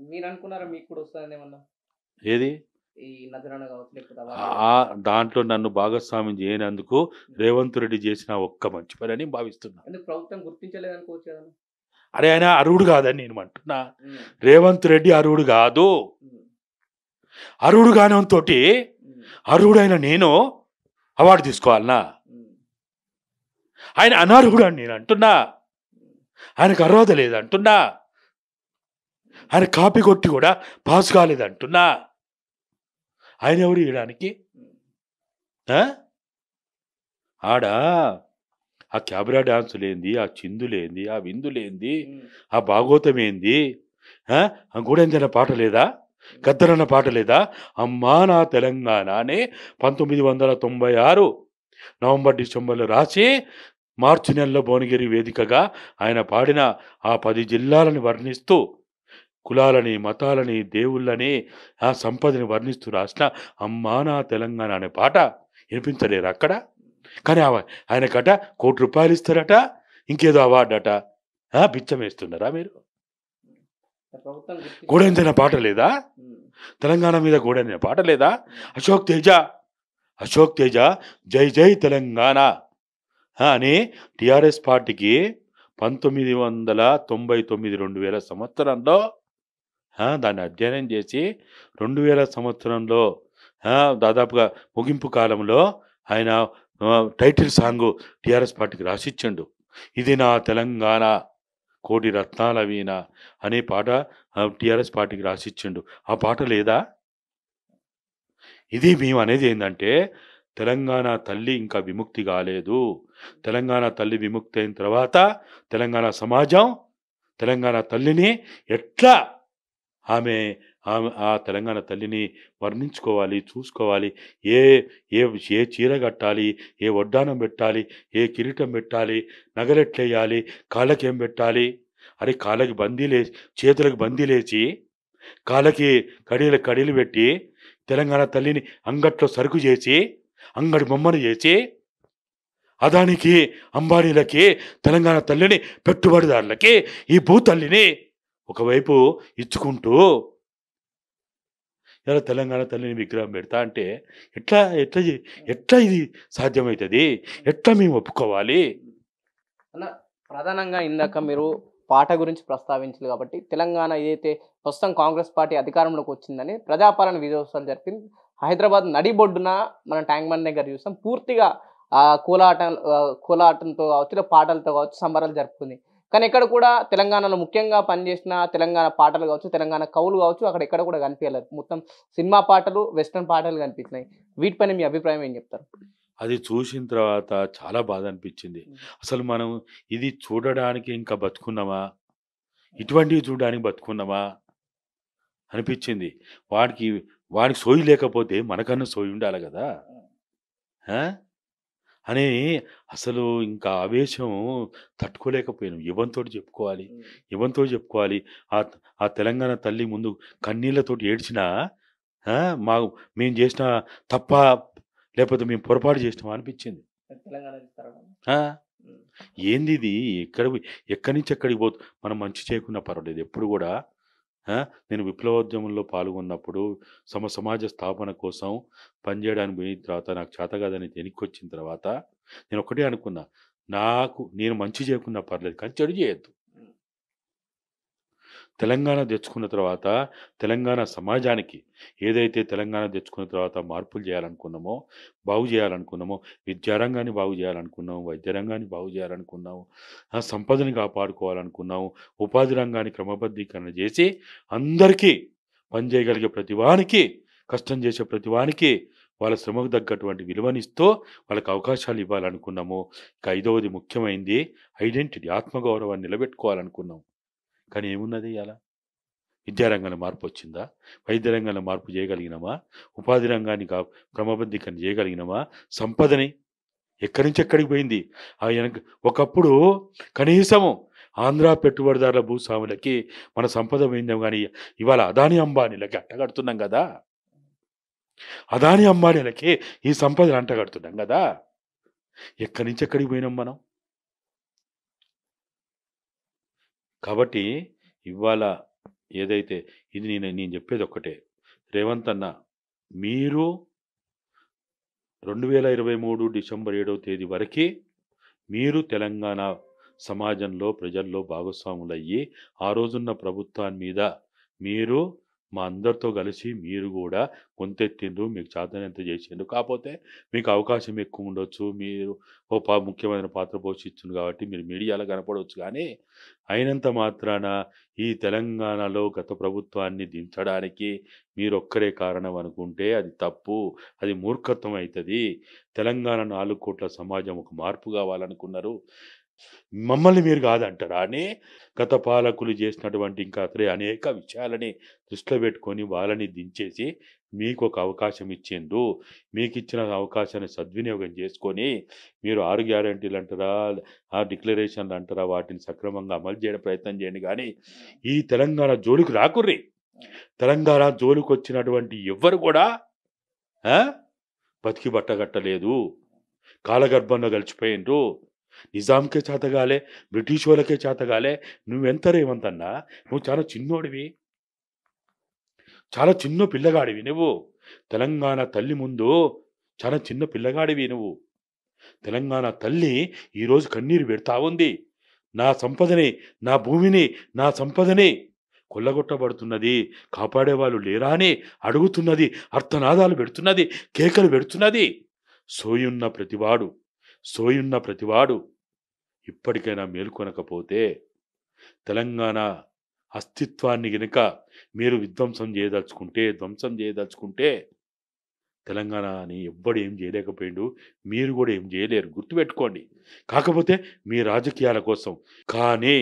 మీరనుకున్నారా మీకు కూడా వస్తదనేమన్నా? ఏది ఈ నజరాన కావచ్చు లేకపోతే ఆ అవార్డు ఆ కావచ్చు. దాంట్లో నన్ను భాగస్వామ్యం చేయనందుకు రేవంత్ రెడ్డి చేసిన ఒక్క మంచి పని అని భావిస్తున్నా. ఎందుకు ప్రభుత్వం గుర్తించలేదనుకోవచ్చు కదండీ. అరే ఆయన అర్హుడు కాదని నేను అంటున్నా. హ్మ్. రేవంత్ రెడ్డి అర్హుడు కాదు. హ్మ్. అర్హుడు కానంతో హ్మ్. అర్హుడైన నేను అవార్డు తీసుకోవాలనా? హ్మ్. ఆయన అనర్హుడు అని నేను అంటున్నా. ఆయనకు అర్హత లేదంటున్నా. ఆయన కాపీ కొట్టి కూడా పాస్ కాలేదంటున్నా. ఆయన ఎవరు ఇవ్వడానికి? హ్మ్. ఆడ ఆ క్యాబరా డాన్సులేంది, ఆ చిందులేంది, ఆ విందులేంది, హ్మ్. ఆ భాగోతం ఏంది, ఆ గూడెంజన పాట లేదా, గద్దరన్న పాట లేదా? అమ్మా నా తెలంగాణ అని 1996 నవంబర్ డిసెంబర్లో రాసి మార్చి నెలలో భువనగిరి వేదికగా ఆయన పాడిన ఆ 10 జిల్లాలను వర్ణిస్తూ కులాలని, మతాలని, దేవుళ్ళని, ఆ సంపదని వర్ణిస్తూ రాసిన అమ్మా నా తెలంగాణ అనే పాట వినిపించలేరు అక్కడ. కానీ ఆయనకట ₹1,00,00,000 ఇస్తారట, ఇంకేదో అవార్డు అట. బిచ్చం వేస్తున్నారా మీరు? ప్రభుత్వం గుర్తించలేదు. గూడెంజన పాట లేదా? హ్మ్. తెలంగాణ మీద గూడెంజన పాట లేదా? హ్మ్. అశోక్ తేజ జై జై తెలంగాణ అని టిఆర్ఎస్ పార్టీకి 1999 2000 సంవత్సరంలో దాన్ని అధ్యయనం చేసి 2000 సంవత్సరంలో దాదాపుగా ముగింపు కాలంలో ఆయన టైటిల్ సాంగ్ టిఆర్ఎస్ పార్టీకి రాసిచ్చిండు. ఇది నా తెలంగాణ కోటి రత్నాల వీణ అనే పాట టిఆర్ఎస్ పార్టీకి రాసిచ్చిండు. ఆ పాట లేదా? ఇది మేము అనేది ఏంటంటే తెలంగాణ తల్లి ఇంకా విముక్తి కాలేదు. తెలంగాణ తల్లి విముక్తి అయిన తర్వాత తెలంగాణ సమాజం తెలంగాణ తల్లిని ఎట్లా ఆమె ఆ తెలంగాణ తల్లిని వర్ణించుకోవాలి, చూసుకోవాలి. ఏ ఏ ఏ చీర కట్టాలి, ఏ వడ్డానం పెట్టాలి, ఏ కిరీటం పెట్టాలి, నగలెట్లేయాలి, కాళ్ళకేం పెట్టాలి, అరే కాళ్ళకి బందీలేసి చేతులకు బందీలేసి కాళ్ళకి కడీలు పెట్టి తెలంగాణ తల్లిని అంగట్లో సరుకు చేసి అంగడి బొమ్మను చేసి అదానికి అంబానీలకి తెలంగాణ తల్లిని పెట్టుబడిదారులకి ఈ భూతల్లిని ఒకవైపు ఇచ్చుకుంటూ ఇలా తెలంగాణ తల్లిని విగ్రహం పెడతా అంటే ఎట్లా ఎట్లా ఎట్లా ఇది సాధ్యమవుతుంది? ఎట్లా మేము ఒప్పుకోవాలి? అన్న ప్రధానంగా ఇందాక మీరు పాట గురించి ప్రస్తావించారు కాబట్టి తెలంగాణ ఏదైతే ప్రస్తుతం కాంగ్రెస్ పార్టీ అధికారంలోకి వచ్చిందని ప్రజాపాలన విజయోత్సవాలు జరిపింది. హైదరాబాద్ నడిబొడ్డున మన ట్యాంక్ బండ్ దగ్గర చూస్తాం పూర్తిగా కోలాటంతో కావచ్చు లేదా పాటలతో కావచ్చు సంబరాలు జరుపుకుంది. కానీ ఎక్కడ కూడా తెలంగాణలో ముఖ్యంగా పనిచేసిన తెలంగాణ పాటలు కావచ్చు, తెలంగాణ కవులు కావచ్చు అక్కడ ఎక్కడ కూడా కనిపించలేదు. మొత్తం సినిమా పాటలు, వెస్టర్న్ పాటలు కనిపించినాయి. వీటిపైన మీ అభిప్రాయం ఏం చెప్తారు? అది చూసిన తర్వాత చాలా బాధ అనిపించింది. అసలు మనం ఇది చూడడానికి ఇంకా బతుకున్నామా? ఇటువంటివి చూడడానికి బతుకున్నామా అనిపించింది. వాడికి వాడికి సోయి లేకపోతే మనకన్నా సోయి ఉండాలి కదా ఆ? అని అసలు ఇంకా ఆవేశం తట్టుకోలేకపోయాను. ఎవరితో చెప్పుకోవాలి. ఆ ఆ తెలంగాణ తల్లి ముందు కన్నీళ్లతోటి ఏడ్చినా ఆ, మా మేము చేసిన తప్ప లేకపోతే మేము పొరపాటు చేసినామా అనిపించింది. తెలంగాణ ఇస్తారా? ఆ? ఏంది ఇది? ఎక్కడి నుంచి ఎక్కడికి పోతు మనం మంచి చేయకున్నా పర్వాలేదు. ఎప్పుడు కూడా నేను విప్లవోద్యమంలో పాల్గొన్నప్పుడు సమాజ స్థాపన కోసం పనిచేయడానికి పోయిన తర్వాత నాకు చేత కాదని వెనక్కి వచ్చిన తర్వాత నేను ఒకటే అనుకున్నా, నేను మంచి చేయకున్నా పర్లేదు కానీ చెడు చేయొద్దు. తెలంగాణ తెచ్చుకున్న తర్వాత తెలంగాణ సమాజానికి ఏదైతే తెలంగాణ తెచ్చుకున్న తర్వాత మార్పులు చేయాలనుకున్నామో, బాగు చేయాలనుకున్నామో, విద్యారంగాన్ని బాగు చేయాలనుకున్నాము, వైద్య రంగాన్ని బాగు చేయాలనుకున్నాము, సంపదని కాపాడుకోవాలనుకున్నాము, ఉపాధి రంగాన్ని క్రమబద్ధీకరణ చేసి అందరికీ పనిచేయగలిగే ప్రతివానికి, కష్టం చేసే ప్రతివానికి వాళ్ళ శ్రమకు తగ్గటువంటి విలువనిస్తూ వాళ్ళకి అవకాశాలు ఇవ్వాలనుకున్నాము. ఇక 5వది ముఖ్యమైనది ఐడెంటిటీ, ఆత్మగౌరవాన్ని నిలబెట్టుకోవాలనుకున్నాము. కానీ ఏమున్నది ఇలా? విద్యారంగంలో మార్పు వచ్చిందా? వైద్య రంగంలో మార్పు చేయగలిగినామా? ఉపాధి రంగాన్ని క్రమబద్ధీకరణ చేయగలిగినామా? సంపదని ఎక్కడి నుంచి ఎక్కడికి పోయింది? ఒకప్పుడు కనీసము ఆంధ్ర పెట్టుబడిదారుల భూస్వాములకి మన సంపద పోయిందాం, కానీ ఇవాళ అదాని అంబానీలకి అంటగడుతున్నాం కదా. అదాని అంబానీలకి ఈ సంపదను అంటగడుతున్నాం కదా. ఎక్కడి నుంచి ఎక్కడికి పోయినాం మనం? కాబట్టి ఇవాళ ఏదైతే ఇది నేను చెప్పేది ఒక్కటే, రేవంత్ అన్న, మీరు 2023 డిసెంబర్ 7వ తేదీ వరకి మీరు తెలంగాణ సమాజంలో ప్రజల్లో భాగస్వాములయ్యి ఆ రోజున్న ప్రభుత్వాన్ని మీద మీరు మా అందరితో కలిసి మీరు కూడా గొంతెత్తిండ్రు, మీకు చేతనైనంత చేసిండ్రు. కాకపోతే మీకు అవకాశం ఎక్కువ ఉండొచ్చు, మీరు ముఖ్యమైన పాత్ర పోషించుండ్రు కాబట్టి మీరు మీడియాలో కనపడవచ్చు. కానీ అయినంత మాత్రాన ఈ తెలంగాణలో గత ప్రభుత్వాన్ని దించడానికి మీరొక్కరే కారణం అనుకుంటే అది తప్పు, అది మూర్ఖత్వం అవుతుంది. తెలంగాణ 4 కోట్ల సమాజం ఒక మార్పు కావాలనుకున్నారు, మమ్మల్ని మీరు కాదంటారా అని గత పాలకులు చేసినటువంటి ఇంకా అతడే అనేక విషయాలని దృష్టిలో పెట్టుకొని వాళ్ళని దించేసి మీకు ఒక అవకాశం ఇచ్చిండ్రు. మీకు ఇచ్చిన అవకాశాన్ని సద్వినియోగం చేసుకొని మీరు 6 గ్యారెంటీలు అంటారా, ఆ డిక్లరేషన్లు అంటారా, వాటిని సక్రమంగా అమలు చేయడం ప్రయత్నం చేయండి. కానీ ఈ తెలంగాణ జోలికి రాకుర్రి. తెలంగాణ జోలికి వచ్చినటువంటి ఎవ్వరు కూడా బతికి బట్టగట్టలేదు, కాలగర్భంలో కలిసిపోయిండ్రు. నిజాంకే చేతగాలే, బ్రిటిష్ వాళ్ళకే చేతగాలే. నువ్వెంత రేవంతన్నా, నువ్వు చాలా చిన్నోడివి, చాలా చిన్న పిల్లగాడివి. నువ్వు తెలంగాణ తల్లి ముందు చాలా చిన్న పిల్లగాడివి. నువ్వు తెలంగాణ తల్లి ఈరోజు కన్నీరు పెడతా ఉంది. నా సంపదని, నా భూమిని, నా సంపదని కొల్లగొట్టబడుతున్నది, కాపాడేవాళ్ళు లేరా అని అడుగుతున్నది, అర్థనాదాలు పెడుతున్నది, కేకలు పెడుతున్నది. సోయున్న ప్రతివాడు ఇప్పటికైనా మేల్కొనకపోతే తెలంగాణ అస్తిత్వాన్ని గనుక మీరు ధ్వంసం చేయదలుచుకుంటే తెలంగాణని ఎవ్వడు ఏం చేయలేకపోయిండు, మీరు కూడా ఏం చేయలేరు, గుర్తుపెట్టుకోండి. కాకపోతే మీ రాజకీయాల కోసం. కానీ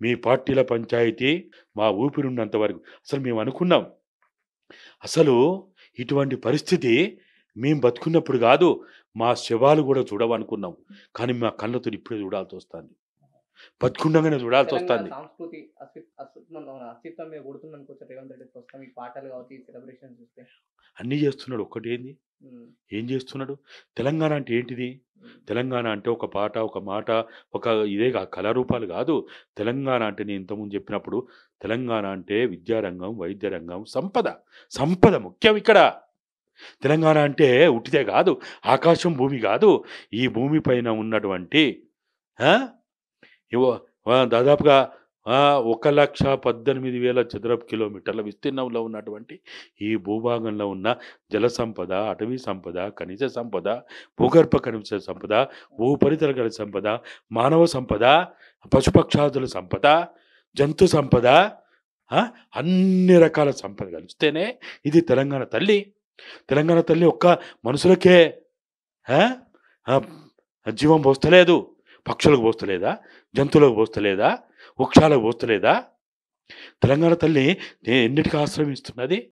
మీ పార్టీల పంచాయతీ మా ఊపిరున్నంత వరకు అసలు మేము అనుకున్నాం, అసలు ఇటువంటి పరిస్థితి మేము బతుకున్నప్పుడు కాదు, మా శవాలు కూడా చూడవనుకున్నాం. కానీ మా కళ్ళతో ఇప్పుడే చూడాల్సి వస్తుంది, బతుకుండగానే చూడాల్సి వస్తుంది. సంస్కృతి అస్తిత్వం మీద కొడుతుందనుకోవచ్చు రేవంత్ రెడ్డి ప్రస్తుతం ఈ పాటలు కావచ్చు, సెలబ్రేషన్ చూస్తే అన్నీ చేస్తున్నాడు. ఒక్కటేంది, ఏం చేస్తున్నాడు? తెలంగాణ అంటే ఏంటిది? తెలంగాణ అంటే ఒక పాట, ఒక మాట, ఒక ఇదే కళారూపాలు కాదు. తెలంగాణ అంటే నేను ఇంతకుముందు చెప్పినప్పుడు తెలంగాణ అంటే విద్యారంగం, వైద్య రంగం, సంపద ముఖ్యం ఇక్కడ. తెలంగాణ అంటే ఉట్టిదే కాదు, ఆకాశం భూమి కాదు. ఈ భూమి పైన ఉన్నటువంటి దాదాపుగా 1,18,000 చదరపు కిలోమీటర్ల విస్తీర్ణంలో ఉన్నటువంటి ఈ భూభాగంలో ఉన్న జల సంపద, అటవీ సంపద, ఖనిజ సంపద, భూగర్భ ఖనిజ సంపద, భూపరితల ఖనిజ సంపద, మానవ సంపద, పశుపక్షాదుల సంపద, జంతు సంపద, అన్ని రకాల సంపద కలిస్తేనే ఇది తెలంగాణ తల్లి. తెలంగాణ తల్లి ఒక్క మనుషులకే జీవం పోస్తలేదు, పక్షులకు పోస్తలేదా, జంతువులకు పోస్తలేదా, వృక్షాలకు పోస్తలేదా? తెలంగాణ తల్లి ఎన్నిటికీ ఆశ్రమిస్తున్నది.